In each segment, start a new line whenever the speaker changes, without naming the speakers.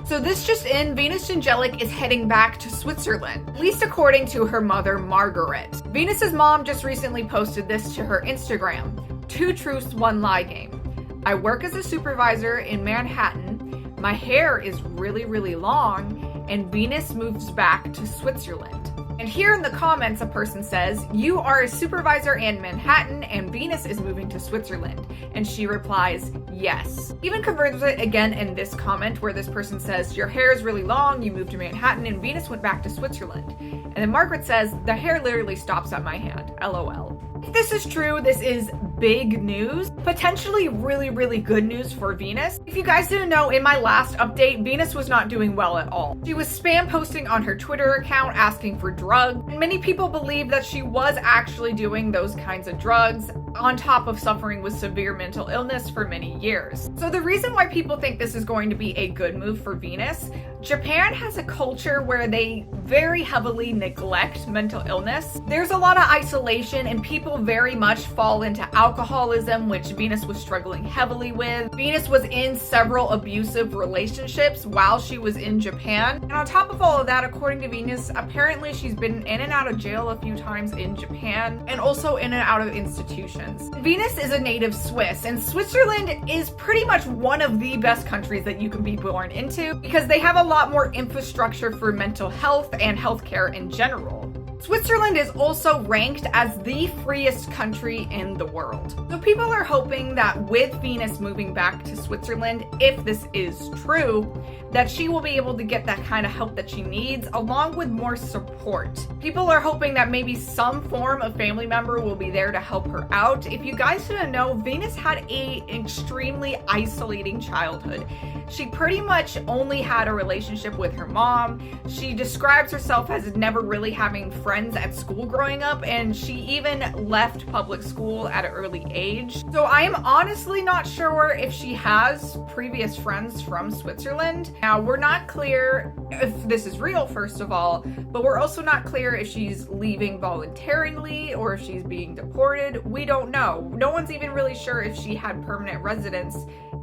So this just in, Venus Angelic is heading back to Switzerland, at least according to her mother, Margaret. Venus's mom just recently posted this to her Instagram. 2 truths, 1 lie game. I work as a supervisor in Manhattan. My hair is really, really long, and Venus moves back to Switzerland. And here in the comments, a person says, you are a supervisor in Manhattan and Venus is moving to Switzerland. And she replies, yes. Even confirms it again in this comment where this person says, your hair is really long, you moved to Manhattan and Venus went back to Switzerland. And then Margaret says, the hair literally stops at my hand, LOL. If this is true, this is big news, potentially really, really good news for Venus. If you guys didn't know, in my last update, Venus was not doing well at all. She was spam posting on her Twitter account asking for drugs, and many people believe that she was actually doing those kinds of drugs on top of suffering with severe mental illness for many years. So the reason why people think this is going to be a good move for Venus, Japan has a culture where they very heavily neglect mental illness. There's a lot of isolation and people very much fall into alcoholism, which Venus was struggling heavily with. Venus was in several abusive relationships while she was in Japan. And on top of all of that, according to Venus, apparently she's been in and out of jail a few times in Japan and also in and out of institutions. Venus is a native Swiss, and Switzerland is pretty much one of the best countries that you can be born into because they have a lot more infrastructure for mental health and healthcare in general. Switzerland is also ranked as the freest country in the world. So people are hoping that with Venus moving back to Switzerland, if this is true, that she will be able to get that kind of help that she needs, along with more support. People are hoping that maybe some form of family member will be there to help her out. If you guys didn't know, Venus had an extremely isolating childhood. She pretty much only had a relationship with her mom. She describes herself as never really having friends at school growing up, and she even left public school at an early age. So I am honestly not sure if she has previous friends from Switzerland. Now, we're not clear if this is real, first of all, but we're also not clear if she's leaving voluntarily or if she's being deported. We don't know. No one's even really sure if she had permanent residence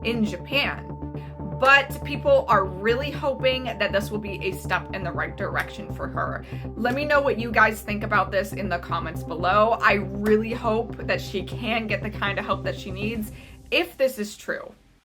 in Japan. But people are really hoping that this will be a step in the right direction for her. Let me know what you guys think about this in the comments below. I really hope that she can get the kind of help that she needs if this is true.